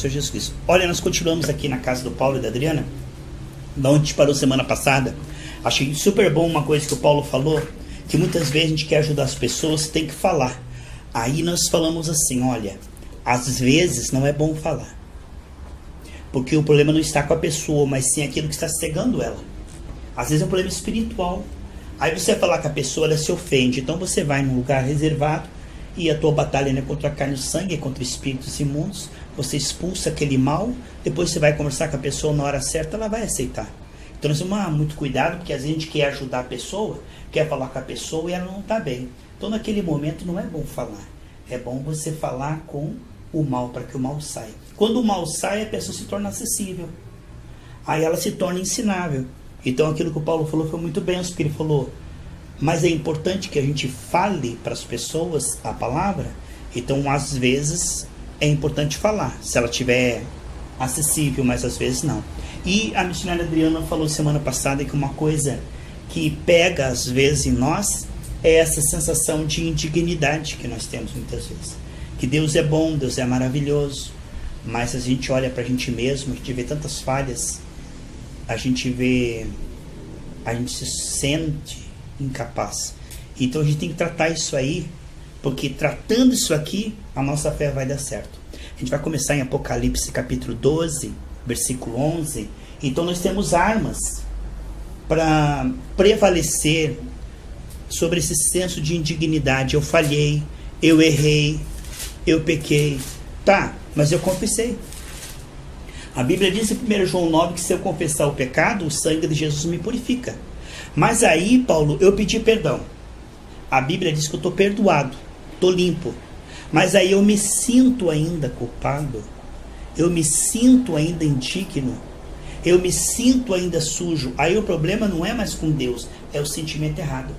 Senhor Jesus Cristo. Olha, nós continuamos aqui na casa do Paulo e da Adriana, da onde a gente parou semana passada. Achei super bom uma coisa que o Paulo falou, que muitas vezes a gente quer ajudar as pessoas, tem que falar. Aí nós falamos assim, olha, às vezes não é bom falar. Porque o problema não está com a pessoa, mas sim aquilo que está cegando ela. Às vezes é um problema espiritual. Aí você vai falar com a pessoa, ela se ofende. Então você vai num lugar reservado e a tua batalha não é contra a carne e o sangue, é contra espíritos imundos. Você expulsa aquele mal, depois você vai conversar com a pessoa na hora certa, ela vai aceitar. Então nós temos que tomar muito cuidado, porque às vezes a gente quer ajudar a pessoa, quer falar com a pessoa e ela não está bem. Então naquele momento não é bom falar. É bom você falar com o mal, para que o mal saia. Quando o mal sai, a pessoa se torna acessível. Aí ela se torna ensinável. Então aquilo que o Paulo falou foi muito bem, porque ele falou, mas é importante que a gente fale para as pessoas a palavra. Então às vezes é importante falar, se ela estiver acessível, mas às vezes não. E a missionária Adriana falou semana passada que uma coisa que pega às vezes em nós é essa sensação de indignidade que nós temos muitas vezes. Que Deus é bom, Deus é maravilhoso, mas a gente olha para a gente mesmo, a gente vê tantas falhas, a gente se sente incapaz. Então a gente tem que tratar isso aí, porque tratando isso aqui, a nossa fé vai dar certo. A gente vai começar em Apocalipse capítulo 12, versículo 11. Então nós temos armas para prevalecer sobre esse senso de indignidade. Eu falhei, eu errei, eu pequei. Tá, mas eu confessei. A Bíblia diz em 1 João 9 que se eu confessar o pecado, o sangue de Jesus me purifica. Mas aí, Paulo, eu pedi perdão. A Bíblia diz que eu estou perdoado, estou limpo. Mas aí eu me sinto ainda culpado. Eu me sinto ainda indigno. Eu me sinto ainda sujo. Aí o problema não é mais com Deus, é o sentimento errado.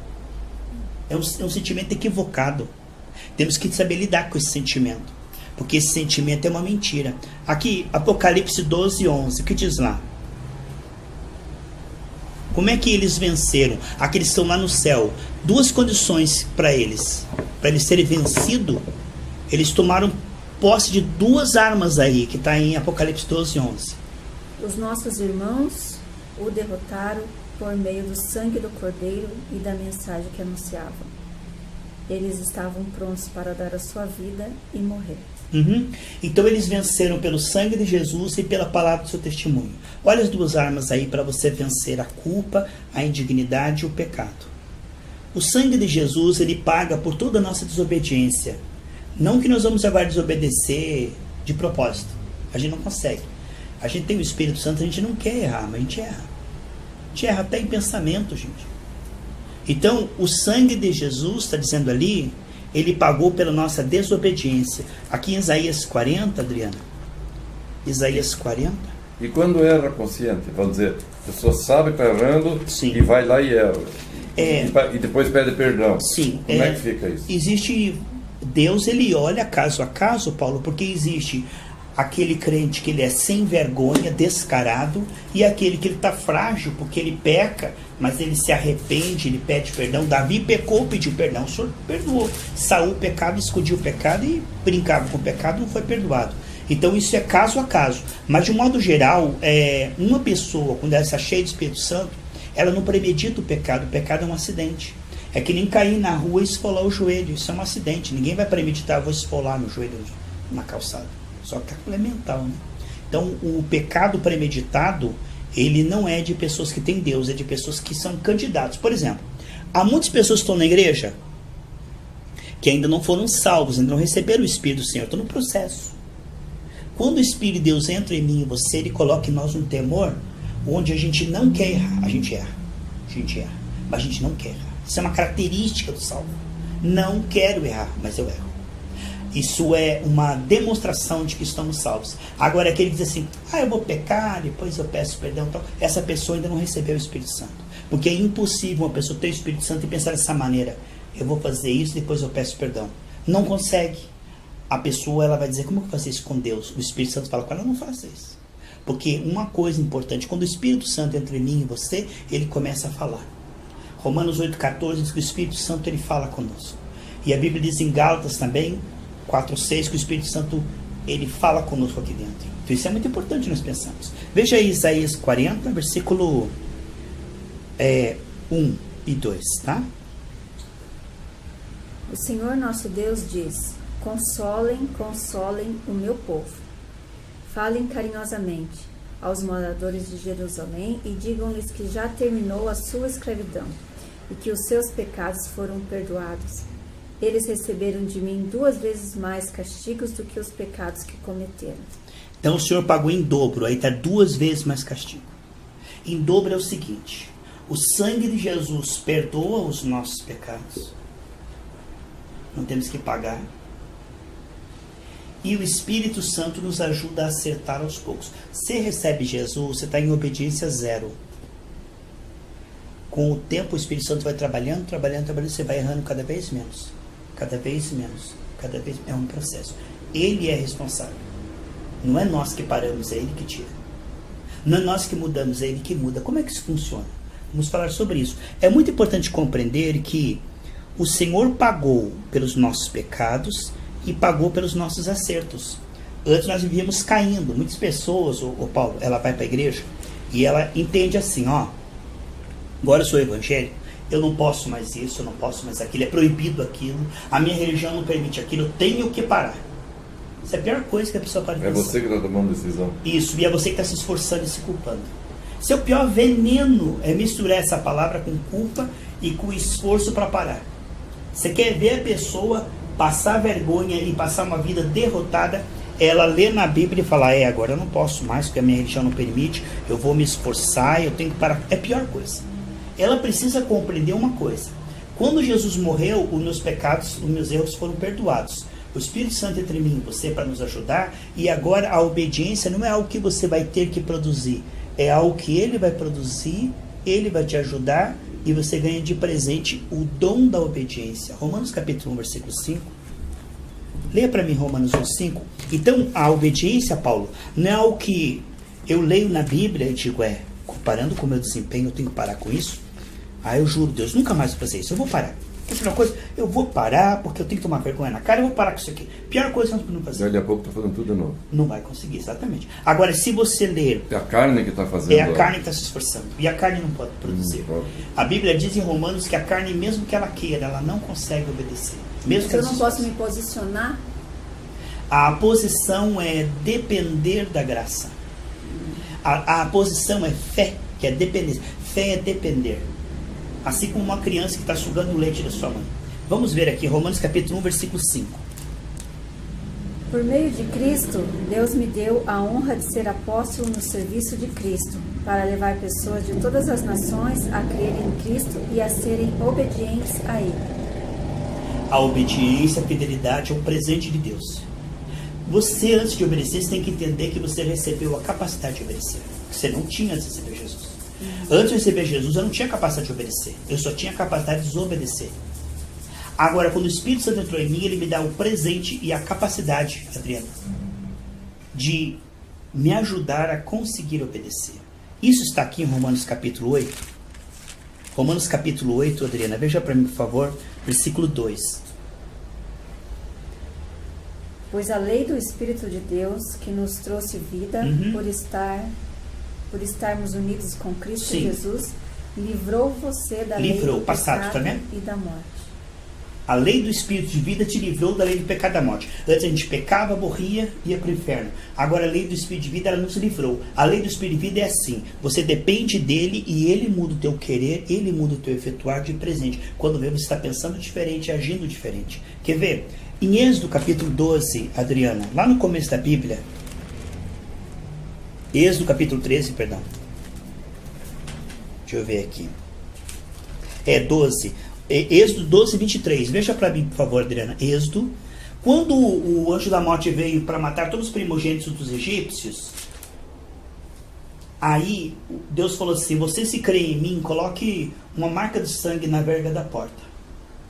É um sentimento equivocado. Temos que saber lidar com esse sentimento, porque esse sentimento é uma mentira. Aqui, Apocalipse 12, 11, o que diz lá? Como é que eles venceram? Aqueles que estão lá no céu. Duas condições para eles serem vencidos. Eles tomaram posse de duas armas aí, que está em Apocalipse 12, 11. Os nossos irmãos o derrotaram por meio do sangue do Cordeiro e da mensagem que anunciavam. Eles estavam prontos para dar a sua vida e morrer. Então eles venceram pelo sangue de Jesus e pela palavra do seu testemunho. Olha as duas armas aí para você vencer a culpa, a indignidade e o pecado. O sangue de Jesus, ele paga por toda a nossa desobediência. Não que nós vamos agora desobedecer de propósito. A gente não consegue. A gente tem o Espírito Santo, a gente não quer errar, mas a gente erra. A gente erra até em pensamento, gente. Então, o sangue de Jesus, está dizendo ali, ele pagou pela nossa desobediência. Aqui em Isaías 40, Adriana. Isaías 40. E quando erra consciente, vamos dizer, a pessoa sabe que está errando. Sim. E vai lá e erra. E depois pede perdão. Sim. Como é que fica isso? Existe, Deus, ele olha caso a caso, Paulo, porque existe aquele crente que ele é sem vergonha, descarado, e aquele que ele está frágil, porque ele peca, mas ele se arrepende, ele pede perdão. Davi pecou, pediu perdão, o Senhor perdoou. Saul pecava, escondia o pecado e brincava com o pecado, não foi perdoado. Então isso é caso a caso. Mas de um modo geral, uma pessoa, quando ela está cheia do Espírito Santo, ela não premedita o pecado é um acidente. É que nem cair na rua e esfolar o joelho, isso é um acidente. Ninguém vai premeditar, vou esfolar meu joelho na calçada. Só que é mental, né? Então o pecado premeditado, ele não é de pessoas que têm Deus, é de pessoas que são candidatos. Por exemplo, há muitas pessoas que estão na igreja que ainda não foram salvos, ainda não receberam o Espírito do Senhor, estão no processo. Quando o Espírito de Deus entra em mim e você, ele coloca em nós um temor, onde a gente não quer errar, a gente erra, mas a gente não quer errar. Isso é uma característica do salvo. Não quero errar, mas eu erro. Isso é uma demonstração de que estamos salvos. Agora, aquele que diz assim, eu vou pecar, depois eu peço perdão. Então, essa pessoa ainda não recebeu o Espírito Santo. Porque é impossível uma pessoa ter o Espírito Santo e pensar dessa maneira. Eu vou fazer isso, depois eu peço perdão. Não consegue. A pessoa, ela vai dizer, como eu vou fazer isso com Deus? O Espírito Santo fala com ela, não faça isso. Porque uma coisa importante, quando o Espírito Santo entra em mim e você, ele começa a falar. Romanos 8,14 diz que o Espírito Santo, ele fala conosco. E a Bíblia diz em Gálatas também, 4:6, que o Espírito Santo ele fala conosco aqui dentro. Então isso é muito importante nós pensarmos. Veja aí Isaías 40, versículo 1 e 2, tá? O Senhor nosso Deus diz: consolem, consolem o meu povo. Falem carinhosamente aos moradores de Jerusalém e digam-lhes que já terminou a sua escravidão e que os seus pecados foram perdoados. Eles receberam de mim 2 vezes mais castigos do que os pecados que cometeram. Então o Senhor pagou em dobro, aí está 2 vezes mais castigo. Em dobro é o seguinte: o sangue de Jesus perdoa os nossos pecados. Não temos que pagar. E o Espírito Santo nos ajuda a acertar aos poucos. Você recebe Jesus, você está em obediência 0. Com o tempo o Espírito Santo vai trabalhando, você vai errando cada vez menos. Cada vez menos. Cada vez é um processo. Ele é responsável. Não é nós que paramos, é ele que tira. Não é nós que mudamos, é ele que muda. Como é que isso funciona? Vamos falar sobre isso. É muito importante compreender que o Senhor pagou pelos nossos pecados e pagou pelos nossos acertos. Antes nós vivíamos caindo. Muitas pessoas, o Paulo, ela vai para a igreja e ela entende assim, ó, agora eu sou evangélico, eu não posso mais isso, eu não posso mais aquilo, é proibido aquilo, a minha religião não permite aquilo, eu tenho que parar. Isso é a pior coisa que a pessoa pode pensar. É você que está tomando decisão. Isso, e é você que está se esforçando e se culpando. Seu pior veneno é misturar essa palavra com culpa e com esforço para parar. Você quer ver a pessoa passar vergonha e passar uma vida derrotada, ela lê na Bíblia e fala, agora eu não posso mais, porque a minha religião não permite, eu vou me esforçar, eu tenho que parar. É a pior coisa. Ela precisa compreender uma coisa. Quando Jesus morreu, os meus pecados, os meus erros foram perdoados. O Espírito Santo entra em mim e você para nos ajudar, e agora a obediência não é algo que você vai ter que produzir, é algo que ele vai produzir, ele vai te ajudar, e você ganha de presente o dom da obediência. Romanos capítulo 1, versículo 5. Leia para mim Romanos 1, 5. Então, a obediência, Paulo, não é algo que eu leio na Bíblia e digo, comparando com o meu desempenho, eu tenho que parar com isso? Eu juro, Deus, nunca mais vou fazer isso, eu vou parar. Essa é uma coisa, eu vou parar porque eu tenho que tomar vergonha na cara, eu vou parar com isso aqui. Pior coisa que nós podemos fazer. Daqui a pouco está fazendo tudo de novo. Não vai conseguir, exatamente. Agora, se você ler... É a carne que está fazendo. É a carne que está se esforçando. E a carne não pode produzir. A Bíblia diz em Romanos que a carne, mesmo que ela queira, ela não consegue obedecer. Mesmo que eu não posso me posicionar? A posição é depender da graça. A posição é fé, que é dependência. Fé é depender. Assim como uma criança que está sugando o leite da sua mãe. Vamos ver aqui, Romanos capítulo 1, versículo 5. Por meio de Cristo, Deus me deu a honra de ser apóstolo no serviço de Cristo, para levar pessoas de todas as nações a crerem em Cristo e a serem obedientes a Ele. A obediência, a fidelidade é um presente de Deus. Você, antes de obedecer, você tem que entender que você recebeu a capacidade de obedecer. Você não tinha antes de receber Jesus. Antes de receber Jesus, eu não tinha capacidade de obedecer. Eu só tinha capacidade de desobedecer. Agora, quando o Espírito Santo entrou em mim, ele me dá o presente e a capacidade, Adriana, de me ajudar a conseguir obedecer. Isso está aqui em Romanos capítulo 8. Romanos capítulo 8, Adriana, veja para mim, por favor, versículo 2. Pois a lei do Espírito de Deus, que nos trouxe vida por estarmos unidos com Cristo Jesus, livrou você da lei do passado, pecado e da morte. A lei do Espírito de vida te livrou da lei do pecado e da morte. Antes a gente pecava, morria, ia para o inferno. Agora a lei do Espírito de vida, ela nos livrou. A lei do Espírito de vida é assim. Você depende dele e ele muda o teu querer, ele muda o teu efetuar de presente. Quando vê, você está pensando diferente, agindo diferente. Quer ver? Em Êxodo capítulo 12, Adriana, lá no começo da Bíblia, Êxodo capítulo 13, perdão. Deixa eu ver aqui. 12. Êxodo 12, 23. Veja para mim, por favor, Adriana. Êxodo. Quando o anjo da morte veio para matar todos os primogênitos dos egípcios, aí Deus falou assim, você se crê em mim, coloque uma marca de sangue na verga da porta.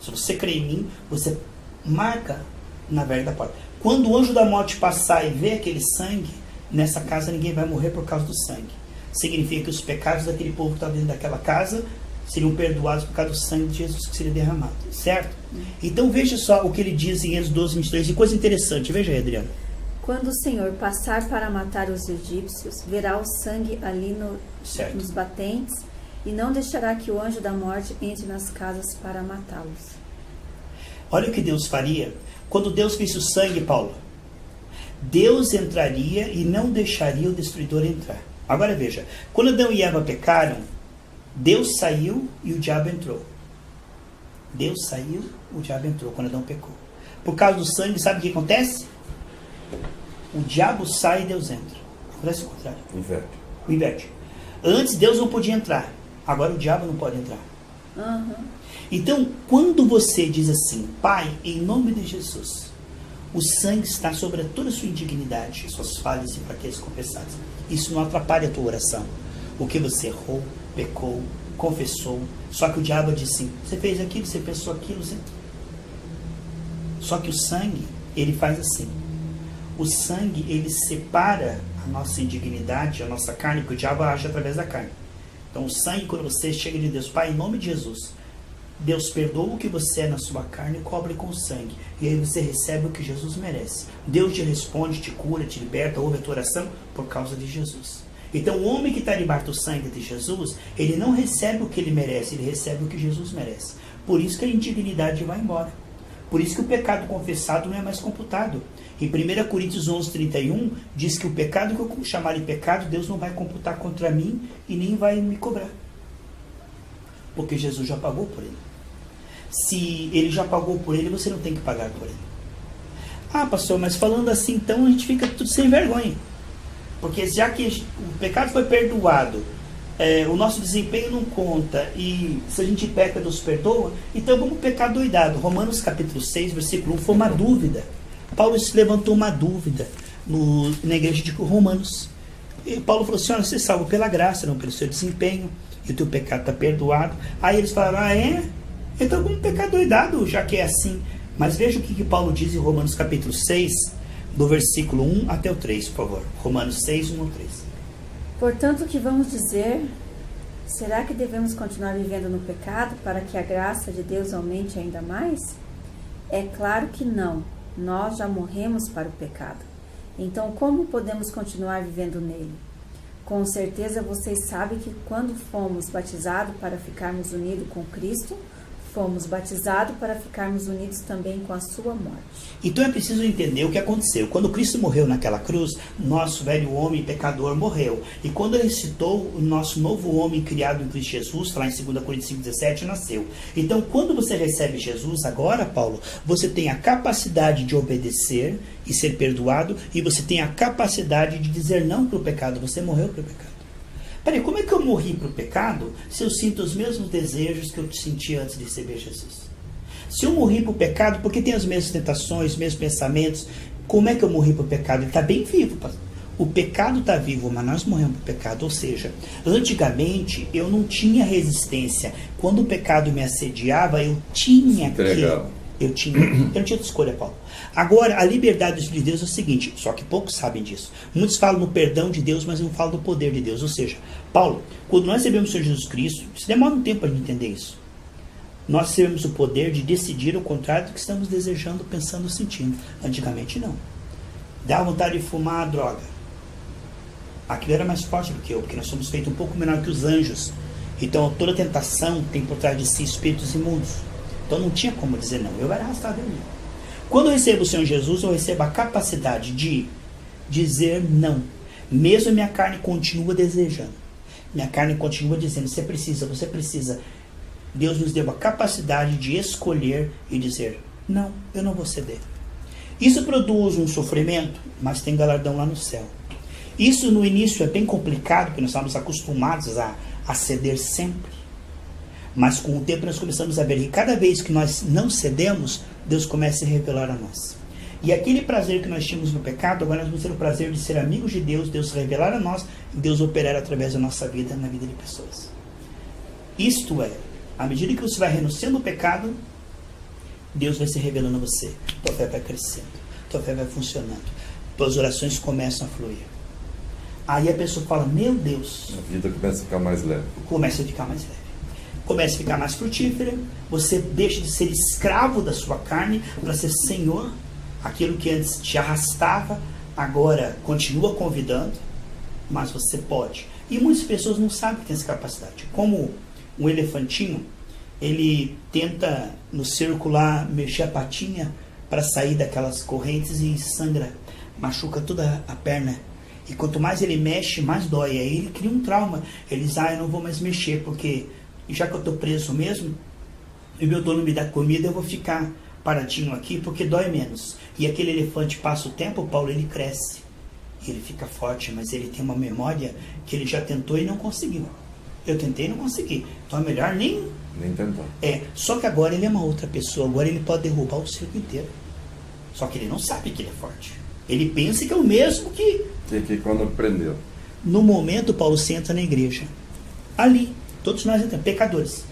Se você crê em mim, você marca na verga da porta. Quando o anjo da morte passar e ver aquele sangue, nessa casa ninguém vai morrer por causa do sangue. Significa que os pecados daquele povo que está dentro daquela casa seriam perdoados por causa do sangue de Jesus que seria derramado, certo? Então veja só o que ele diz em Êxodo 12, 22, e coisa interessante, veja aí, Adriano. Quando o Senhor passar para matar os egípcios, verá o sangue ali nos batentes e não deixará que o anjo da morte entre nas casas para matá-los. Olha o que Deus faria. Quando Deus visse o sangue, Paulo, Deus entraria e não deixaria o destruidor entrar. Agora veja, quando Adão e Eva pecaram, Deus saiu e o diabo entrou. Deus saiu, o diabo entrou quando Adão pecou. Por causa do sangue, sabe o que acontece? O diabo sai e Deus entra. Acontece o contrário. Inverte. Antes Deus não podia entrar. Agora o diabo não pode entrar. Então, quando você diz assim, Pai, em nome de Jesus, o sangue está sobre toda a sua indignidade, suas falhas e fraquezas confessadas. Isso não atrapalha a tua oração. O que você errou, pecou, confessou. Só que o diabo disse assim, você fez aquilo, você pensou aquilo. Só que o sangue, ele faz assim. O sangue, ele separa a nossa indignidade, a nossa carne, que o diabo age através da carne. Então o sangue, quando você chega de Deus, Pai, em nome de Jesus, Deus perdoa o que você é na sua carne e cobre com sangue. E aí você recebe o que Jesus merece. Deus te responde, te cura, te liberta, ouve a tua oração por causa de Jesus. Então o homem que está debaixo do sangue de Jesus, ele não recebe o que ele merece, ele recebe o que Jesus merece. Por isso que a indignidade vai embora. Por isso que o pecado confessado não é mais computado. Em 1 Coríntios 11:31 diz que o pecado que eu chamar de pecado, Deus não vai computar contra mim e nem vai me cobrar. Porque Jesus já pagou por ele. Se ele já pagou por ele, você não tem que pagar por ele. Ah, pastor, mas falando assim, então a gente fica tudo sem vergonha. Porque já que o pecado foi perdoado, o nosso desempenho não conta, e se a gente peca, Deus perdoa, então vamos pecar doidado. Romanos capítulo 6, versículo 1, foi uma dúvida. Paulo se levantou uma dúvida na igreja de Romanos. E Paulo falou assim, olha, você é salvo pela graça, não pelo seu desempenho, e o teu pecado está perdoado. Aí eles falaram, então vamos pecar doidado, já que é assim. Mas veja o que Paulo diz em Romanos capítulo 6, do versículo 1 até o 3, por favor. Romanos 6, 1 ao 3. Portanto, o que vamos dizer? Será que devemos continuar vivendo no pecado para que a graça de Deus aumente ainda mais? É claro que não. Nós já morremos para o pecado. Então, como podemos continuar vivendo nele? Com certeza vocês sabem que quando fomos batizados para ficarmos unidos com Cristo, fomos batizados para ficarmos unidos também com a sua morte. Então é preciso entender o que aconteceu. Quando Cristo morreu naquela cruz, nosso velho homem pecador morreu. E quando ele ressuscitou, o nosso novo homem criado em Cristo Jesus, lá em 2 Coríntios 5,17, nasceu. Então quando você recebe Jesus agora, Paulo, você tem a capacidade de obedecer e ser perdoado, e você tem a capacidade de dizer não para o pecado. Você morreu para o pecado. Peraí, como é que eu morri para o pecado se eu sinto os mesmos desejos que eu sentia antes de receber Jesus? Se eu morri para o pecado, porque tem as mesmas tentações, os mesmos pensamentos, como é que eu morri para o pecado? Ele está bem vivo, pastor. O pecado está vivo, mas nós morremos para o pecado. Ou seja, antigamente eu não tinha resistência. Quando o pecado me assediava, eu tinha que... Eu não tinha escolha, Paulo. Agora, a liberdade de Deus é o seguinte, só que poucos sabem disso. Muitos falam no perdão de Deus, mas não falam do poder de Deus. Ou seja, Paulo, quando nós recebemos o Senhor Jesus Cristo, isso demora um tempo para a gente entender isso. Nós recebemos o poder de decidir o contrário do que estamos desejando, pensando, sentindo. Antigamente não. Dá vontade de fumar droga. Aquilo era mais forte do que eu, porque nós somos feitos um pouco menor que os anjos. Então toda tentação tem por trás de si espíritos imundos. Então não tinha como dizer não. Eu era arrastado ali. Quando eu recebo o Senhor Jesus, eu recebo a capacidade de dizer não. Mesmo minha carne continua desejando. Minha carne continua dizendo, você precisa. Deus nos deu a capacidade de escolher e dizer, não, eu não vou ceder. Isso produz um sofrimento, mas tem galardão lá no céu. Isso no início é bem complicado, porque nós estamos acostumados a ceder sempre. Mas com o tempo nós começamos a ver que cada vez que nós não cedemos, Deus começa a revelar a nós. E aquele prazer que nós tínhamos no pecado, agora nós vamos ter o prazer de ser amigos de Deus, Deus revelar a nós e Deus operar através da nossa vida, na vida de pessoas. Isto é, à medida que você vai renunciando ao pecado, Deus vai se revelando a você. Tua fé vai crescendo, tua fé vai funcionando, tuas orações começam a fluir. Aí a pessoa fala, meu Deus. A vida começa a ficar mais leve. Começa a ficar mais leve. Começa a ficar mais frutífera, você deixa de ser escravo da sua carne para ser senhor. Aquilo que antes te arrastava Agora, continua convidando, mas você pode. E muitas pessoas não sabem que tem essa capacidade. Como um elefantinho, ele tenta no circular mexer a patinha para sair daquelas correntes e sangra, machuca toda a perna. E quanto mais ele mexe, mais dói. Aí ele cria um trauma. Ele diz, eu não vou mais mexer, porque já que eu estou preso mesmo, e meu dono me dá comida, eu vou ficar paradinho aqui, porque dói menos. E aquele elefante passa o tempo, Paulo, ele cresce. Ele fica forte, mas ele tem uma memória que ele já tentou e não conseguiu. Eu tentei e não consegui. Então é melhor nem tentar. Só que agora ele é uma outra pessoa. Agora ele pode derrubar o circo inteiro. Só que ele não sabe que ele é forte. Ele pensa que é o mesmo que quando prendeu. No momento, Paulo senta na igreja. Ali, todos nós entramos, pecadores.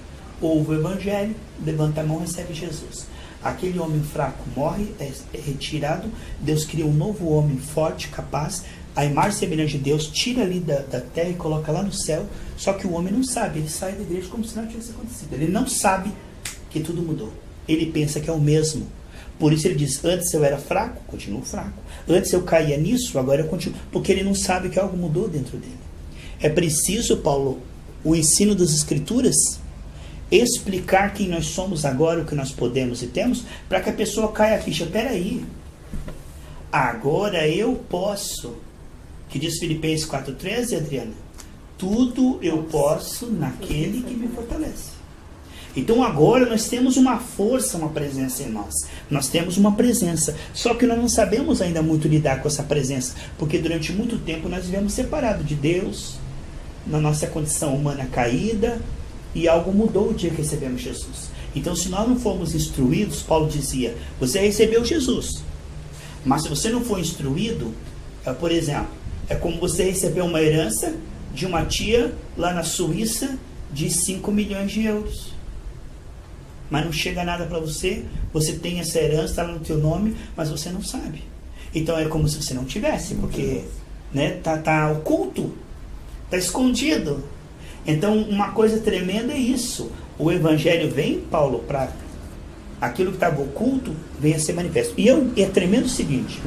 Ouve o evangelho, levanta a mão e recebe Jesus. Aquele homem fraco morre, é retirado. Deus cria um novo homem forte, capaz. A imagem semelhante de Deus tira ali da terra e coloca lá no céu. Só que o homem não sabe. Ele sai da igreja como se nada tivesse acontecido. Ele não sabe que tudo mudou. Ele pensa que é o mesmo. Por isso ele diz, antes eu era fraco, continuo fraco. Antes eu caía nisso, agora eu continuo. Porque ele não sabe que algo mudou dentro dele. É preciso, Paulo, o ensino das Escrituras, explicar quem nós somos agora, o que nós podemos e temos, para que a pessoa caia a ficha. Peraí, agora eu posso, que diz Filipenses 4,13, Adriana, tudo eu posso naquele que me fortalece. Então agora nós temos uma força, uma presença em nós. Nós temos uma presença. Só que nós não sabemos ainda muito lidar com essa presença. Porque durante muito tempo nós vivemos separados de Deus, na nossa condição humana caída, e algo mudou o dia que recebemos Jesus. Então se nós não formos instruídos, Paulo dizia, você recebeu Jesus. Mas se você não for instruído, por exemplo, é como você receber uma herança de uma tia lá na Suíça de 5 milhões de euros. Mas não chega nada para você, você tem essa herança, está lá no teu nome, mas você não sabe. Então é como se você não tivesse, porque tá oculto, está escondido. Então uma coisa tremenda é isso. O evangelho vem, Paulo, para aquilo que estava oculto, vem a ser manifesto. E é tremendo o seguinte,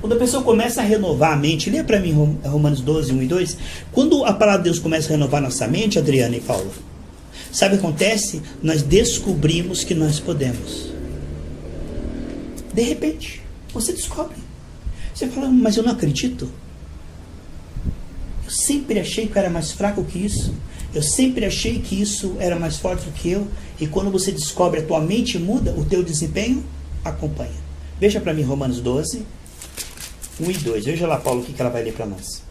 quando a pessoa começa a renovar a mente, lê para mim Romanos 12, 1 e 2, quando a palavra de Deus começa a renovar nossa mente, Adriana e Paulo, sabe o que acontece? Nós descobrimos que nós podemos. De repente, você descobre. Você fala, mas eu não acredito. Eu sempre achei que eu era mais fraco que isso. Eu sempre achei que isso era mais forte do que eu. E quando você descobre, a tua mente muda, o teu desempenho acompanha. Veja para mim Romanos 12, 1 e 2. Veja lá, Paulo, o que ela vai ler para nós.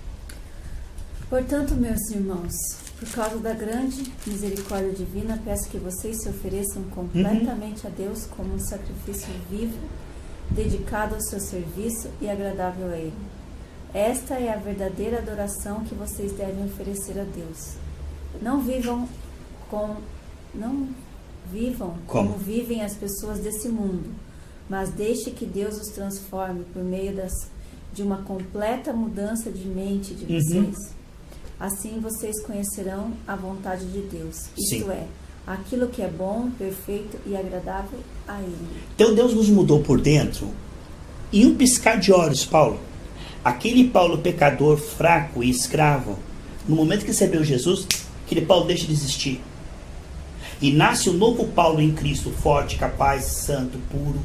Portanto, meus irmãos, por causa da grande misericórdia divina, peço que vocês se ofereçam completamente a Deus como um sacrifício vivo, dedicado ao seu serviço e agradável a Ele. Esta é a verdadeira adoração que vocês devem oferecer a Deus. Não vivam como vivem as pessoas desse mundo, mas deixe que Deus os transforme por meio de uma completa mudança de mente de vocês. Assim vocês conhecerão a vontade de Deus, isto é, aquilo que é bom, perfeito e agradável a Ele. Então Deus nos mudou por dentro em um piscar de olhos, Paulo. Aquele Paulo pecador, fraco e escravo, no momento que recebeu Jesus, aquele Paulo deixa de existir. E nasce o novo Paulo em Cristo, forte, capaz, santo, puro,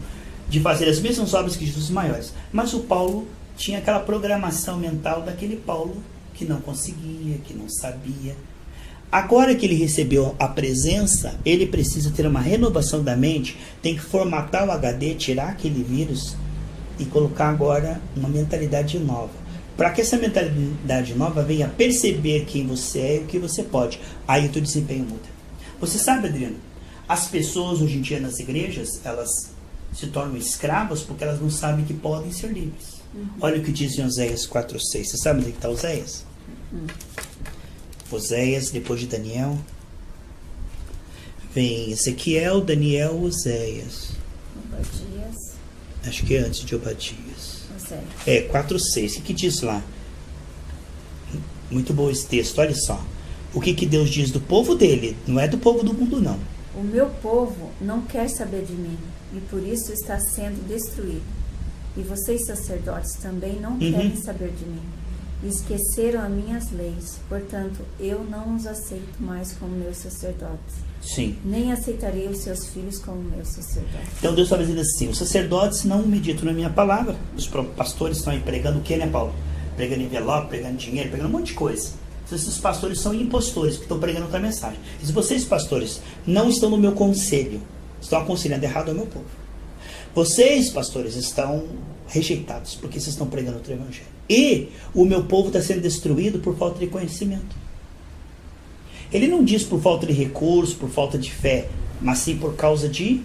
de fazer as mesmas obras que Jesus maiores. Mas o Paulo tinha aquela programação mental daquele Paulo que não conseguia, que não sabia. Agora que ele recebeu a presença, ele precisa ter uma renovação da mente, tem que formatar o HD, tirar aquele vírus e colocar agora uma mentalidade nova. Para que essa mentalidade nova venha perceber quem você é e o que você pode. Aí o teu desempenho muda. Você sabe, Adriano, as pessoas hoje em dia nas igrejas, elas se tornam escravas porque elas não sabem que podem ser livres. Olha o que diz em Oséias 4,6. Você sabe onde está Oséias? Oséias, depois de Daniel. Vem Ezequiel, Daniel, Oséias. Obadias. Acho que é antes de Obadias. Oséias. 4,6. O que diz lá? Muito bom esse texto, olha só. O que Deus diz do povo dele, não é do povo do mundo, não. O meu povo não quer saber de mim, e por isso está sendo destruído. E vocês, sacerdotes, também não querem saber de mim. Esqueceram as minhas leis. Portanto, eu não os aceito mais como meus sacerdotes. Sim. Nem aceitarei os seus filhos como meus sacerdotes. Então Deus está dizendo assim: os sacerdotes não meditam na minha palavra. Os pastores estão aí pregando o que, né, Paulo? Pregando envelope, pregando dinheiro, pregando um monte de coisa. Esses pastores são impostores, que estão pregando outra mensagem. E se vocês, pastores, não estão no meu conselho, estão aconselhando errado ao meu povo. Vocês, pastores, estão rejeitados, porque vocês estão pregando outro evangelho. E o meu povo está sendo destruído por falta de conhecimento. Ele não diz por falta de recurso, por falta de fé, mas sim por causa de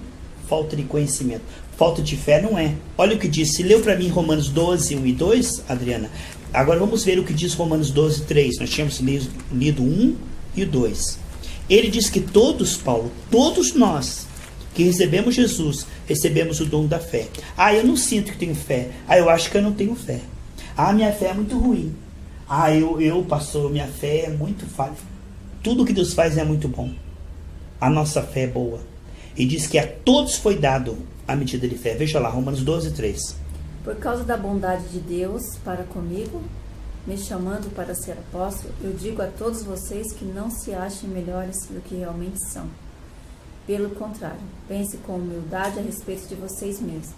falta de conhecimento. Falta de fé não é. Olha o que diz. Se leu para mim Romanos 12, 1 e 2, Adriana. Agora vamos ver o que diz Romanos 12, 3. Nós tínhamos lido 1 e 2. Ele diz que todos, Paulo, todos nós que recebemos Jesus, recebemos o dom da fé. Ah, eu não sinto que tenho fé. Ah, eu acho que eu não tenho fé. Ah, minha fé é muito ruim. Ah, pastor, minha fé é muito falha. Tudo que Deus faz é muito bom. A nossa fé é boa. E diz que a todos foi dado a medida de fé. Veja lá, Romanos 12, 3. Por causa da bondade de Deus para comigo, me chamando para ser apóstolo, eu digo a todos vocês que não se achem melhores do que realmente são. Pelo contrário, pense com humildade a respeito de vocês mesmos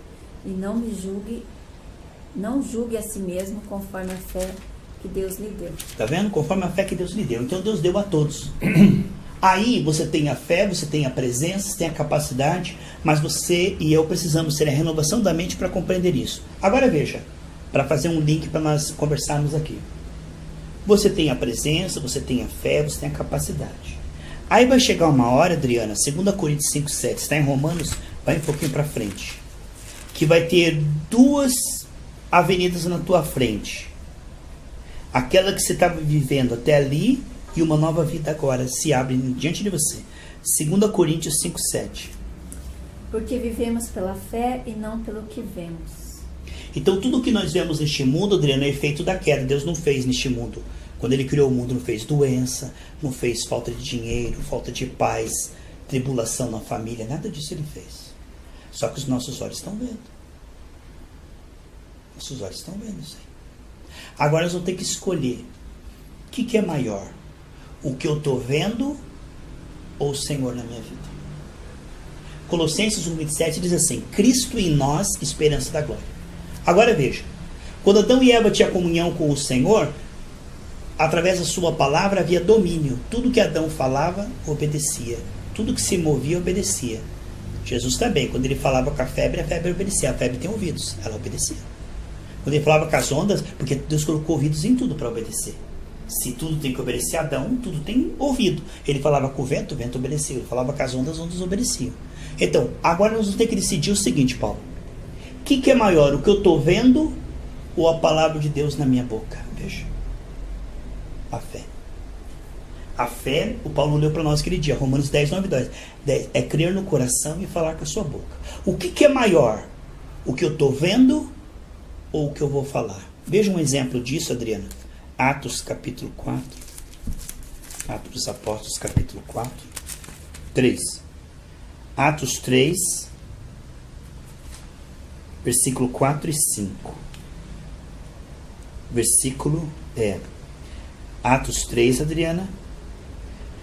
e não julgue a si mesmo conforme a fé que Deus lhe deu. Tá vendo? Conforme a fé que Deus lhe deu. Então Deus deu a todos. Aí você tem a fé, você tem a presença, você tem a capacidade, mas você e eu precisamos ter a renovação da mente para compreender isso. Agora veja, para fazer um link para nós conversarmos aqui. Você tem a presença, você tem a fé, você tem a capacidade. Aí vai chegar uma hora, Adriana, 2 Coríntios 5, 7, está em Romanos, vai um pouquinho para frente, que vai ter duas avenidas na tua frente. Aquela que você estava vivendo até ali e uma nova vida agora se abre diante de você. 2 Coríntios 5, 7. Porque vivemos pela fé e não pelo que vemos. Então tudo que nós vemos neste mundo, Adriano, é efeito da queda. Deus não fez neste mundo. Quando Ele criou o mundo, não fez doença, não fez falta de dinheiro, falta de paz, tribulação na família. Nada disso Ele fez. Só que os nossos olhos estão vendo. Nossos olhos estão vendo isso aí. Agora nós vamos ter que escolher. O que é maior? O que eu estou vendo ou o Senhor na minha vida? Colossenses 1,27 diz assim: Cristo em nós, esperança da glória. Agora veja, quando Adão e Eva tinham comunhão com o Senhor, através da sua palavra havia domínio. Tudo que Adão falava, obedecia. Tudo que se movia, obedecia. Jesus também, quando ele falava com a febre obedecia. A febre tem ouvidos, ela obedecia. Quando ele falava com as ondas, porque Deus colocou ouvidos em tudo para obedecer. Se tudo tem que obedecer a Adão, tudo tem ouvido. Ele falava com o vento obedecia. Ele falava com as ondas obedeciam. Então, agora nós vamos ter que decidir o seguinte, Paulo. O que é maior, o que eu estou vendo ou a palavra de Deus na minha boca? Veja. A fé. A fé, o Paulo leu para nós aquele dia, Romanos 10, 9 e 10. É crer no coração e falar com a sua boca. O que é maior? O que eu estou vendo ou o que eu vou falar? Veja um exemplo disso, Adriana. Atos capítulo 4. Atos dos Apóstolos capítulo 4. 3. Atos 3, versículo 4 e 5. Atos 3, Adriana,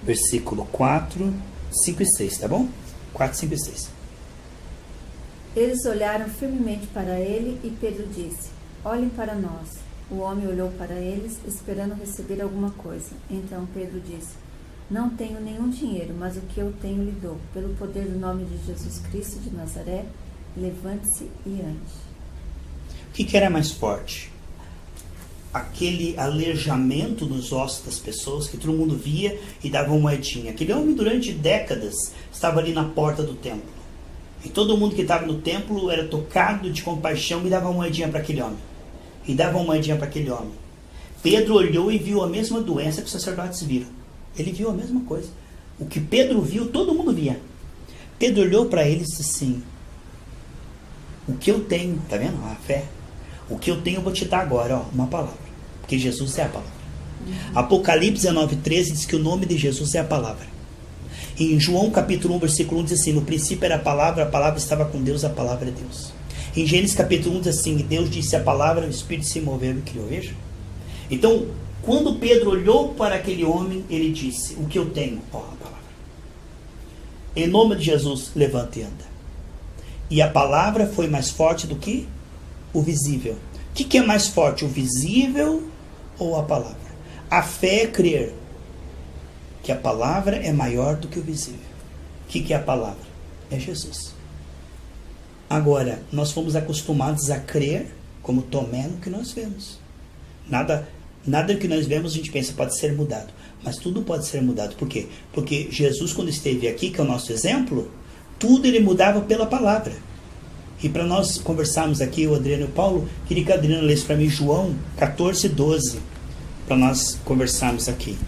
versículo 4, 5 e 6, tá bom? 4, 5 e 6. Eles olharam firmemente para ele e Pedro disse: Olhem para nós. O homem olhou para eles, esperando receber alguma coisa. Então Pedro disse: Não tenho nenhum dinheiro, mas o que eu tenho lhe dou. Pelo poder do nome de Jesus Cristo de Nazaré, levante-se e ande. O que era mais forte? Aquele aleijamento nos ossos das pessoas que todo mundo via e dava uma moedinha. Aquele homem durante décadas estava ali na porta do templo. E todo mundo que estava no templo era tocado de compaixão e dava uma moedinha para aquele homem. Pedro olhou e viu a mesma doença que os sacerdotes viram. Ele viu a mesma coisa. O que Pedro viu, todo mundo via. Pedro olhou para ele e disse assim: o que eu tenho, tá vendo? A fé. O que eu tenho eu vou te dar agora, ó, uma palavra. Porque Jesus é a palavra. Apocalipse 19:13 diz que o nome de Jesus é a palavra. E em João capítulo 1, versículo 1 diz assim: no princípio era a palavra estava com Deus, a palavra é Deus. Em Gênesis capítulo 1 diz assim, Deus disse a palavra, o Espírito se moveu e criou. Veja. Então, quando Pedro olhou para aquele homem, ele disse, o que eu tenho? Ó, a palavra. Em nome de Jesus, levanta e anda. E a palavra foi mais forte do que o visível. O que é mais forte, o visível ou a palavra? A fé é crer que a palavra é maior do que o visível. O que é a palavra? É Jesus. Agora, nós fomos acostumados a crer como Tomé no que nós vemos. Nada que nós vemos a gente pensa pode ser mudado. Mas tudo pode ser mudado. Por quê? Porque Jesus, quando esteve aqui, que é o nosso exemplo, tudo ele mudava pela palavra. E para nós conversarmos aqui, o Adriano e o Paulo, queria que o Adriano lesse para mim João 14:12, para nós conversarmos aqui.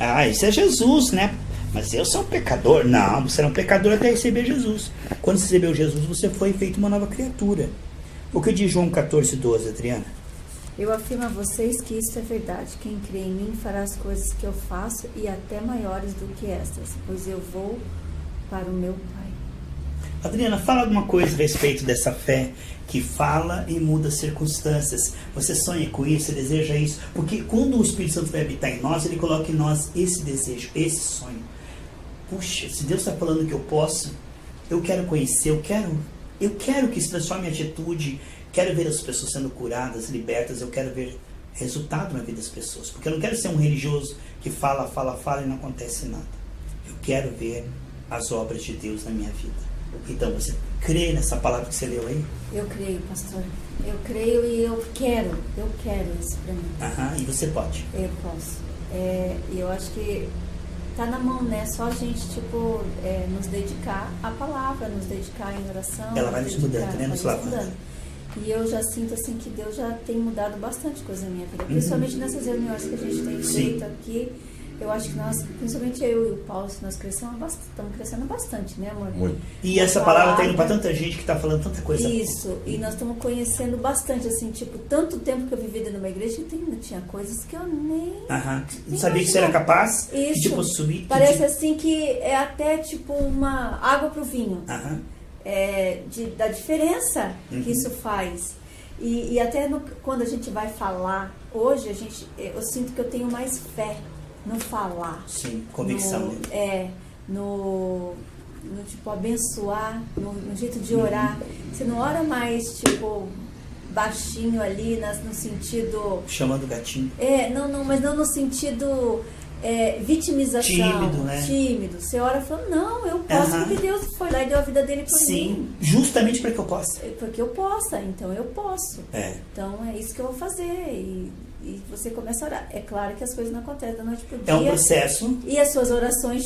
Ah, isso é Jesus, né? Mas eu sou um pecador. Não, você era um pecador até receber Jesus. Quando você recebeu Jesus, você foi feito uma nova criatura. O que diz João 14:12, Adriana? Eu afirmo a vocês que isso é verdade. Quem crê em mim fará as coisas que eu faço e até maiores do que estas, pois eu vou para o meu Pai. Adriana, fala alguma coisa a respeito dessa fé que fala e muda circunstâncias. Você sonha com isso, você deseja isso? Porque quando o Espírito Santo vai habitar em nós, ele coloca em nós esse desejo, esse sonho. Puxa, se Deus está falando que eu posso, eu quero conhecer, eu quero que isso transforme a atitude, quero ver as pessoas sendo curadas, libertas, eu quero ver resultado na vida das pessoas. Porque eu não quero ser um religioso que fala e não acontece nada. Eu quero ver as obras de Deus na minha vida. Então, você crê nessa palavra que você leu aí? Eu creio, pastor. Eu creio e eu quero isso para mim. E você pode? Eu posso. E eu acho que tá na mão, né? Só a gente, nos dedicar à palavra, nos dedicar em oração. Ela vai nos mudando, né? Nos lavando. E eu já sinto, assim, que Deus já tem mudado bastante coisa na minha vida. Principalmente nessas reuniões que a gente tem feito aqui. Eu acho que nós, principalmente eu e o Paulo, nós estamos crescendo bastante, né, amor? Muito. E essa palavra está indo para tanta gente que está falando tanta coisa. Isso, e nós estamos conhecendo bastante, assim, tanto tempo que eu vivi dentro de uma igreja que tinha coisas que eu nem sabia que você era capaz. Isso, que, subir, parece assim que é até uma água pro vinho. Da diferença que isso faz. E até quando a gente vai falar, hoje eu sinto que eu tenho mais fé no falar. Sim, convicção. No abençoar, no jeito de orar. Você não ora mais, baixinho ali, no sentido... Chamando o gatinho. Mas não no sentido vitimização. Tímido, né? Tímido. Você ora e fala, não, eu posso, porque Deus foi lá e deu a vida dele por mim. Sim, justamente para que eu possa. Porque eu possa, então eu posso. Então é isso que eu vou fazer. E você começa a orar. É claro que as coisas não acontecem da noite pro dia. É um processo. E as suas orações,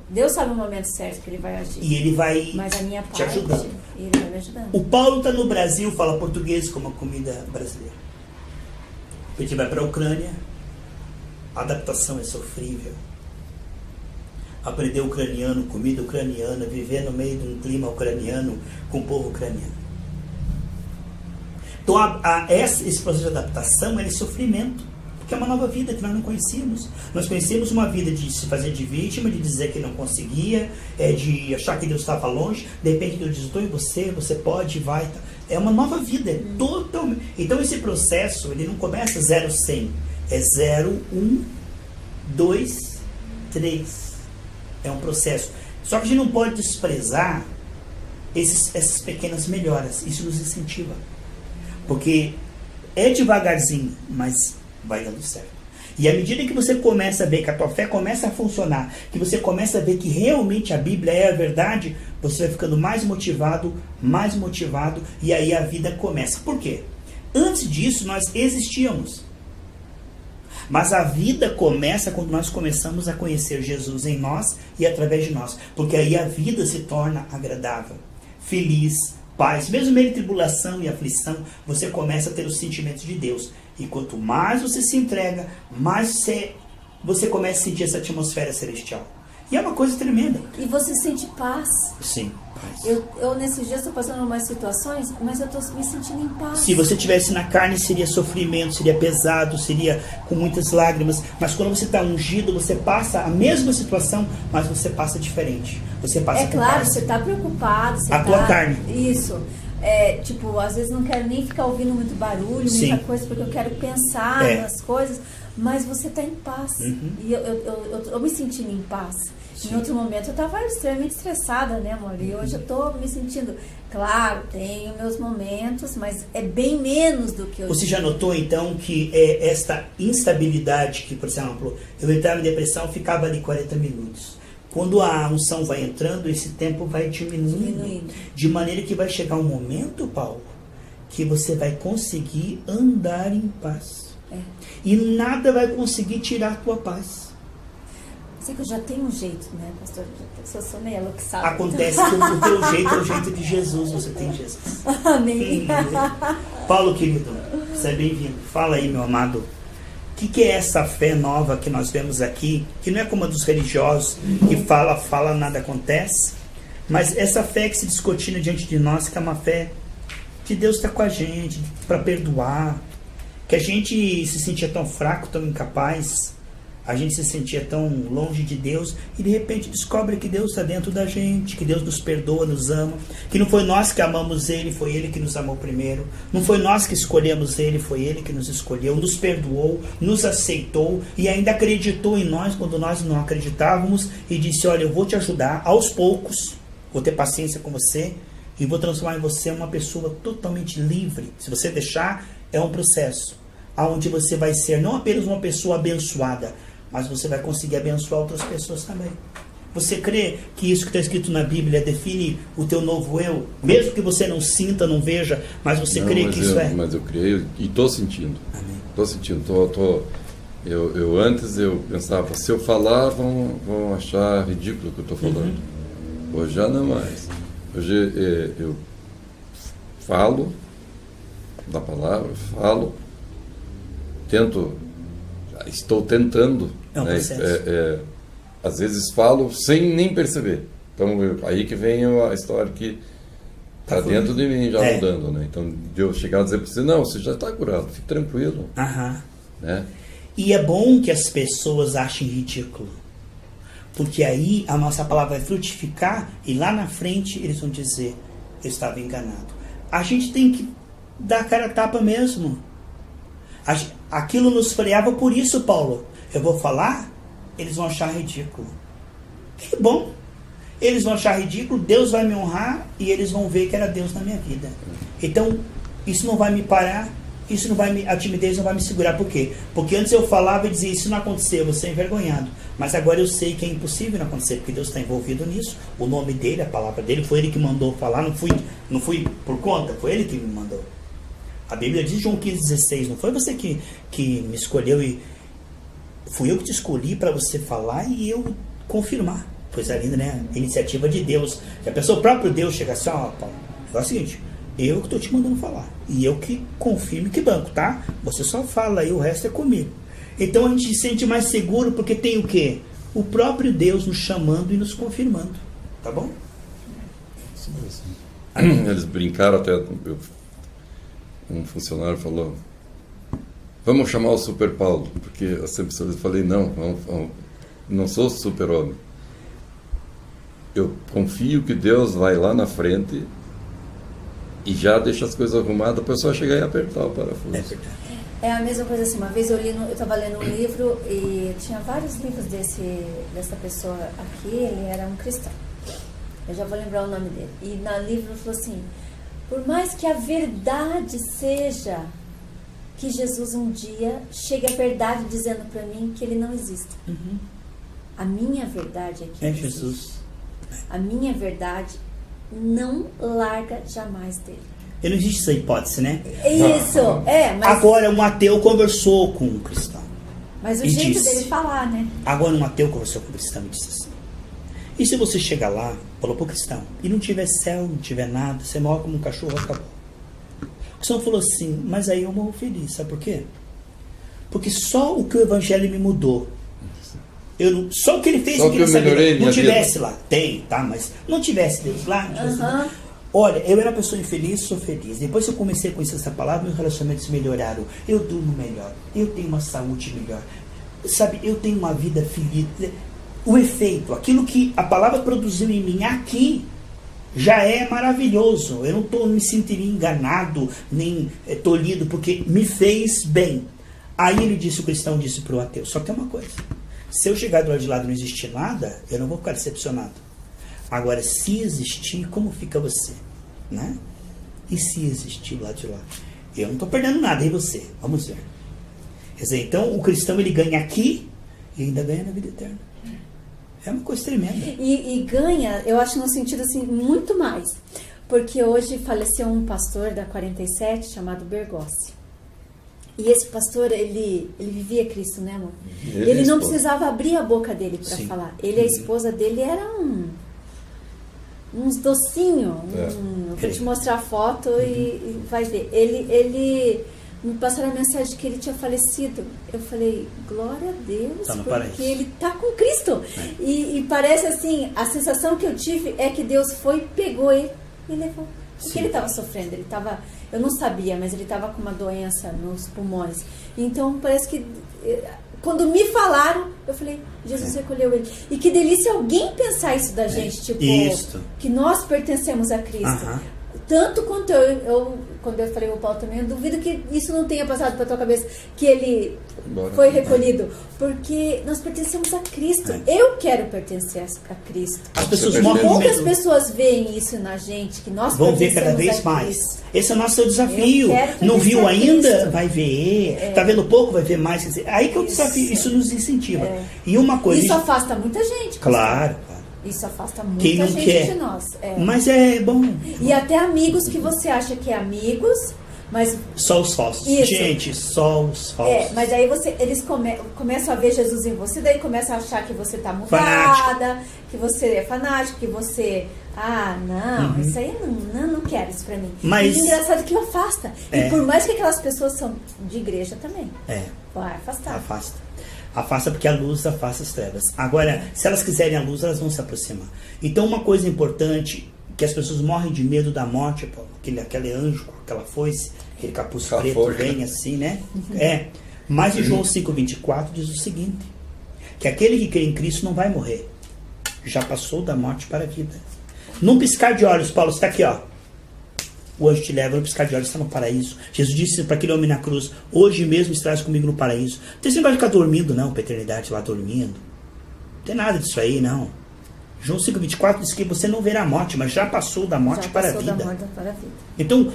Deus sabe o momento certo que ele vai agir. E ele vai Mas a minha parte, te ajudando. Ele vai me ajudando. O Paulo está no Brasil, fala português como a comida brasileira. A gente vai para a Ucrânia, a adaptação é sofrível. Aprender ucraniano, comida ucraniana, viver no meio de um clima ucraniano com o povo ucraniano. Então, esse processo de adaptação é sofrimento, porque é uma nova vida que nós não conhecíamos. Nós conhecemos uma vida de se fazer de vítima, de dizer que não conseguia, de achar que Deus estava longe. De repente, Deus diz, estou em você, você pode, vai. É uma nova vida, totalmente. Então, esse processo, ele não começa 0, 100. É 0, 1, 2, 3. É um processo. Só que a gente não pode desprezar essas pequenas melhoras. Isso nos incentiva. Porque é devagarzinho, mas vai dando certo. E à medida que você começa a ver que a tua fé começa a funcionar, que você começa a ver que realmente a Bíblia é a verdade, você vai ficando mais motivado, e aí a vida começa. Por quê? Antes disso, nós existíamos. Mas a vida começa quando nós começamos a conhecer Jesus em nós e através de nós. Porque aí a vida se torna agradável, feliz, paz. Mesmo meio de tribulação e aflição, você começa a ter os sentimentos de Deus. E quanto mais você se entrega, mais você começa a sentir essa atmosfera celestial. E é uma coisa tremenda. E você sente paz. Sim, paz. Eu nesses dias estou passando umas situações, mas eu estou me sentindo em paz. Se você estivesse na carne, seria sofrimento, seria pesado, seria com muitas lágrimas. Mas quando você está ungido, você passa a mesma situação, mas você passa diferente. Você passa É claro, paz. você está preocupado. A tua carne. Isso. Tipo, às vezes não quero nem ficar ouvindo muito barulho, Sim. muita coisa, porque eu quero pensar nas coisas, mas você está em paz. E eu me sentindo em paz. Sim. Em outro momento eu estava extremamente estressada, né, amor? E hoje eu estou me sentindo... Claro, tenho meus momentos, mas é bem menos do que eu... Você já notou, então, que esta instabilidade, que, por exemplo, eu entrava em depressão, ficava ali 40 minutos. Quando a unção vai entrando, esse tempo vai diminuindo. De maneira que vai chegar um momento, Paulo, que você vai conseguir andar em paz. E nada vai conseguir tirar a tua paz. Sei que eu já tenho um jeito, né, pastor? Eu sou meio aloqueada. Acontece que o teu jeito é o jeito de Jesus, você tem Jesus. Amém. Paulo, querido, você é bem-vindo. Fala aí, meu amado. O que é essa fé nova que nós vemos aqui? Que não é como a dos religiosos, que fala, nada acontece. Mas essa fé que se descortina diante de nós, que é uma fé que Deus está com a gente, para perdoar. Que a gente se sentia tão fraco, tão incapaz. A gente se sentia tão longe de Deus e de repente descobre que Deus está dentro da gente, que Deus nos perdoa, nos ama, que não foi nós que amamos Ele, foi Ele que nos amou primeiro, não foi nós que escolhemos Ele, foi Ele que nos escolheu, nos perdoou, nos aceitou e ainda acreditou em nós quando nós não acreditávamos e disse, olha, eu vou te ajudar aos poucos, vou ter paciência com você e vou transformar em você uma pessoa totalmente livre. Se você deixar, é um processo onde você vai ser não apenas uma pessoa abençoada, mas você vai conseguir abençoar outras pessoas também. Você crê que isso que está escrito na Bíblia define o teu novo eu? Mesmo que você não sinta, não veja, mas você crê que isso é? Mas eu creio e estou sentindo. Amém. Estou sentindo. Eu antes eu pensava, se eu falar, vão achar ridículo o que eu estou falando. Hoje já não mais. Hoje eu falo da palavra, estou tentando. É um processo. Às vezes falo sem nem perceber. Então, aí que vem a história que está dentro de mim já mudando. Né? Então, de eu chegar a dizer para você, não, você já está curado, fique tranquilo. Né? E é bom que as pessoas achem ridículo. Porque aí a nossa palavra vai frutificar e lá na frente eles vão dizer, eu estava enganado. A gente tem que dar a cara a tapa mesmo. Aquilo nos freava por isso, Paulo. Eu vou falar, eles vão achar ridículo. Que bom. Eles vão achar ridículo, Deus vai me honrar e eles vão ver que era Deus na minha vida. Então, isso não vai me parar, a timidez não vai me segurar. Por quê? Porque antes eu falava e dizia, isso não aconteceu, eu vou ser envergonhado. Mas agora eu sei que é impossível não acontecer, porque Deus está envolvido nisso. O nome dele, a palavra dele, foi ele que mandou falar, não fui por conta, foi ele que me mandou. A Bíblia diz, João 15,16, não foi você que me escolheu e fui eu que te escolhi para você falar e eu confirmar. Coisa linda, né? Iniciativa de Deus. Já pensou o próprio Deus chegar assim, ó, Paulo, é o seguinte, eu que estou te mandando falar. E eu que confirmo que banco, tá? Você só fala aí, o resto é comigo. Então a gente se sente mais seguro porque tem o quê? O próprio Deus nos chamando e nos confirmando. Tá bom? Eles brincaram até... Um funcionário falou, vamos chamar o Super Paulo, porque eu sempre falei, não sou super-homem. Eu confio que Deus vai lá na frente e já deixa as coisas arrumadas para só chegar e apertar o parafuso. É a mesma coisa assim, uma vez eu estava lendo um livro e tinha vários livros dessa pessoa aqui, ele era um cristão. Eu já vou lembrar o nome dele. E no livro ele falou assim, por mais que a verdade seja que Jesus um dia chegue a verdade dizendo para mim que ele não existe. A minha verdade é que é Jesus. A minha verdade não larga jamais dele. E não existe essa hipótese, né? Isso, mas... Agora um ateu conversou com um cristão. Mas o jeito dele falar, né? Agora um ateu conversou com um cristão e disse assim, e se você chegar lá, falou pro cristão, e não tiver céu, não tiver nada, você morre como um cachorro, acabou. O cristão falou assim, mas aí eu morro feliz, sabe por quê? Porque só o que o evangelho me mudou Só o que ele fez Só eu queria que eu saber. melhorei Não minha tivesse vida. lá. Tem, tá? Mas não tivesse Deus lá. Não tivesse Aham. Olha, eu era uma pessoa infeliz, sou feliz. Depois que eu comecei a conhecer essa palavra, meus relacionamentos melhoraram. Eu durmo melhor. Eu tenho uma saúde melhor. Sabe, eu tenho uma vida feliz. O efeito, aquilo que a palavra produziu em mim aqui, já é maravilhoso. Eu não me sentiria enganado, nem tolhido, porque me fez bem. Aí ele disse, o cristão disse para o ateu, só que tem uma coisa. Se eu chegar do lado de lá e não existir nada, eu não vou ficar decepcionado. Agora, se existir, como fica você? Né? E se existir do lado de lá? Eu não estou perdendo nada, e você? Vamos ver. Quer dizer, então o cristão ele ganha aqui e ainda ganha na vida eterna. É uma coisa tremenda. E ganha, eu acho, num sentido assim, muito mais. Porque hoje faleceu um pastor da 47 chamado Bergossi. E esse pastor, ele vivia Cristo, né, amor? Ele não precisava abrir a boca dele para falar. Ele e a esposa dele eram uns docinhos. Eu vou te mostrar a foto e vai ver. Ele me passaram a mensagem que ele tinha falecido. Eu falei, glória a Deus, Tá no porque paraíso. ele está com Cristo. E parece assim, a sensação que eu tive é que Deus pegou ele e levou. Porque ele estava sofrendo, ele estava, eu não sabia, mas ele estava com uma doença nos pulmões. Então parece que quando me falaram, eu falei, Jesus recolheu ele. E que delícia alguém pensar isso da gente, tipo, que nós pertencemos a Cristo. Tanto quanto quando eu falei o Paulo também, eu duvido que isso não tenha passado para tua cabeça, que ele foi recolhido, porque nós pertencemos a Cristo. Eu quero pertencer a Cristo. As pessoas Poucas pessoas veem isso na gente, que nós vão ver pertencemos cada vez a mais. Cristo. Esse é o nosso desafio. Eu quero Não viu pertencer a ainda? Cristo. Vai ver. Tá vendo pouco? Vai ver mais. Quer dizer, aí que é o desafio. Isso nos incentiva. E uma coisa. Isso afasta muita gente. Claro. Isso afasta muita Quem não gente quer. de nós. Mas é bom. E até amigos que você acha que é amigos, mas Só os falsos. Isso. Gente, só os falsos. mas aí eles começam a ver Jesus em você, daí começam a achar que você tá mudada, Fanático. que você é fanático, que você... não, isso aí não quero isso pra mim. Mas- E o engraçado é que afasta. É. E por mais que aquelas pessoas são de igreja também, É. vai afastar. Afasta porque a luz afasta as trevas. Agora, se elas quiserem a luz, elas vão se aproximar. Então, uma coisa importante, que as pessoas morrem de medo da morte, Paulo, aquele anjo com aquela foice, aquele capuz preto vem assim, né? Mas em João 5,24 diz o seguinte, que aquele que crê em Cristo não vai morrer. Já passou da morte para a vida. Num piscar de olhos, Paulo, está aqui, ó. O anjo te leva, no piscar de olhos está no paraíso. Jesus disse para aquele homem na cruz, hoje mesmo estarás comigo no paraíso. Não tem esse negócio de ficar dormindo, não, para a eternidade lá dormindo. Não tem nada disso aí, não. João 5,24 diz que você não verá a morte, mas já passou da morte para a vida. Então,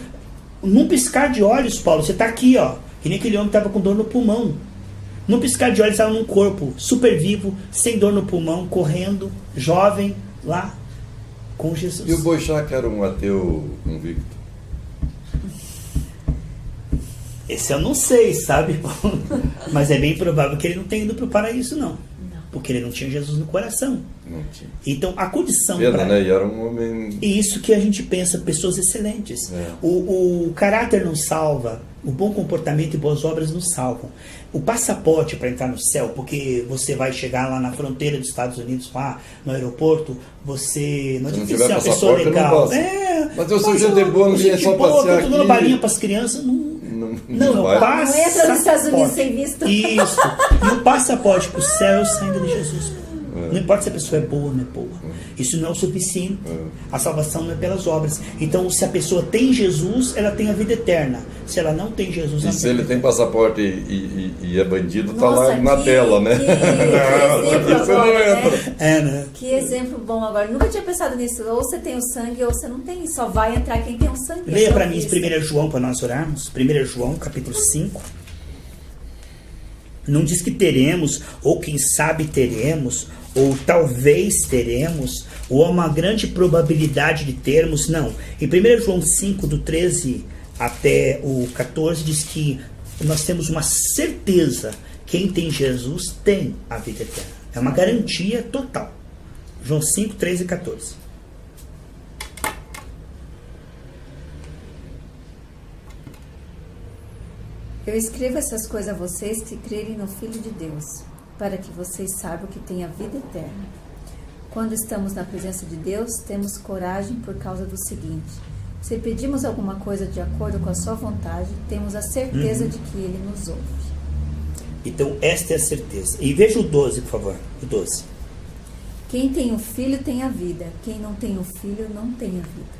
num piscar de olhos, Paulo, você está aqui, ó. Que nem aquele homem que estava com dor no pulmão. Num piscar de olhos, estava num corpo super vivo, sem dor no pulmão, correndo, jovem, lá com Jesus. E o Boixá, era um ateu convicto? Esse eu não sei, sabe? Mas é bem provável que ele não tenha ido para o paraíso, não. Porque ele não tinha Jesus no coração. Não tinha. Então, a condição Pena, né? E era um homem... E isso que a gente pensa, pessoas excelentes. O caráter não salva, o bom comportamento e boas obras não salvam. O passaporte para entrar no céu, porque você vai chegar lá na fronteira dos Estados Unidos, lá no aeroporto, você não difícil ser uma pessoa legal. Mas eu sou gente boa, não vim só passear aqui. Tô dando balinha para as crianças, não, vai. passaporte. Não entra nos Estados Unidos sem visto. Isso. E o passaporte para o céu é o sangue de Jesus. Não importa se a pessoa é boa ou não é boa. Isso não é o suficiente. A salvação não é pelas obras. Então, se a pessoa tem Jesus, ela tem a vida eterna. Se ela não tem Jesus, ela E se ele tem passaporte e é bandido, tá Nossa, lá na tela, né? Que exemplo Isso não agora, entra. né? Que exemplo bom agora. Nunca tinha pensado nisso. Ou você tem o sangue ou você não tem. Só vai entrar quem tem o sangue. Leia para mim 1 João para nós orarmos. 1 João, capítulo 5. Não diz que teremos, ou quem sabe teremos, ou talvez teremos, ou há uma grande probabilidade de termos. Não. Em 1 João 5, do 13 até o 14, diz que nós temos uma certeza. Quem tem Jesus tem a vida eterna. É uma garantia total. João 5, 13 e 14. Eu escrevo essas coisas a vocês que crerem no Filho de Deus, para que vocês saibam que têm a vida eterna. Quando estamos na presença de Deus, temos coragem por causa do seguinte: se pedimos alguma coisa de acordo com a sua vontade, temos a certeza de que Ele nos ouve. Então, esta é a certeza. E veja o 12, por favor. O 12. Quem tem um filho tem a vida. Quem não tem um filho não tem a vida.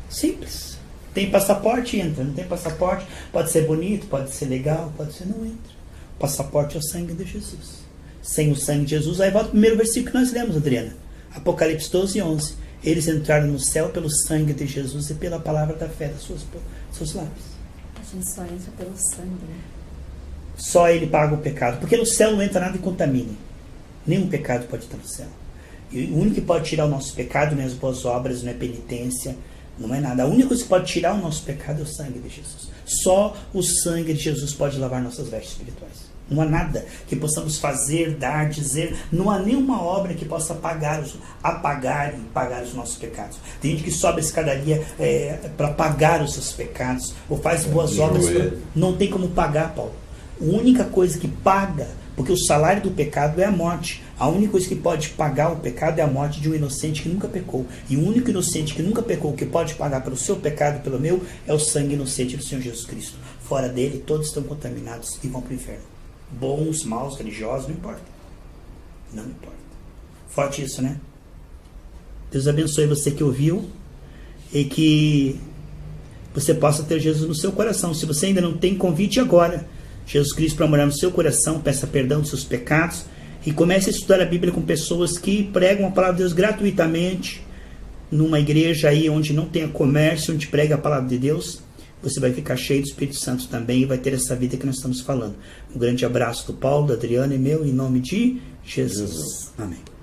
Simples. Tem passaporte, entra. Não tem passaporte, pode ser bonito, pode ser legal, pode ser não entra. O passaporte é o sangue de Jesus. Sem o sangue de Jesus, aí volta o primeiro versículo que nós lemos, Adriana. Apocalipse 12, 11. Eles entraram no céu pelo sangue de Jesus e pela palavra da fé dos seus lábios. A gente só entra pelo sangue, né? Só Ele paga o pecado. Porque no céu não entra nada e contamine. Nenhum pecado pode estar no céu. E o único que pode tirar o nosso pecado não é as boas obras, não é penitência, não é nada. A única coisa que pode tirar o nosso pecado é o sangue de Jesus. Só o sangue de Jesus pode lavar nossas vestes espirituais. Não há nada que possamos fazer, dar, dizer. Não há nenhuma obra que possa apagar e pagar os nossos pecados. Tem gente que sobe a escadaria para pagar os seus pecados, ou faz boas obras. Não tem como pagar, Paulo. A única coisa que paga, porque o salário do pecado é a morte. A única coisa que pode pagar o pecado é a morte de um inocente que nunca pecou. E o único inocente que nunca pecou, que pode pagar pelo seu pecado e pelo meu, é o sangue inocente do Senhor Jesus Cristo. Fora dele, todos estão contaminados e vão para o inferno. Bons, maus, religiosos, não importa. Não importa. Forte isso, né? Deus abençoe você que ouviu e que você possa ter Jesus no seu coração. Se você ainda não tem, convite agora Jesus Cristo para morar no seu coração, peça perdão dos seus pecados e comece a estudar a Bíblia com pessoas que pregam a palavra de Deus gratuitamente numa igreja aí onde não tenha comércio, onde prega a palavra de Deus. Você vai ficar cheio do Espírito Santo também e vai ter essa vida que nós estamos falando. Um grande abraço do Paulo, da Adriana e meu, em nome de Jesus. Amém.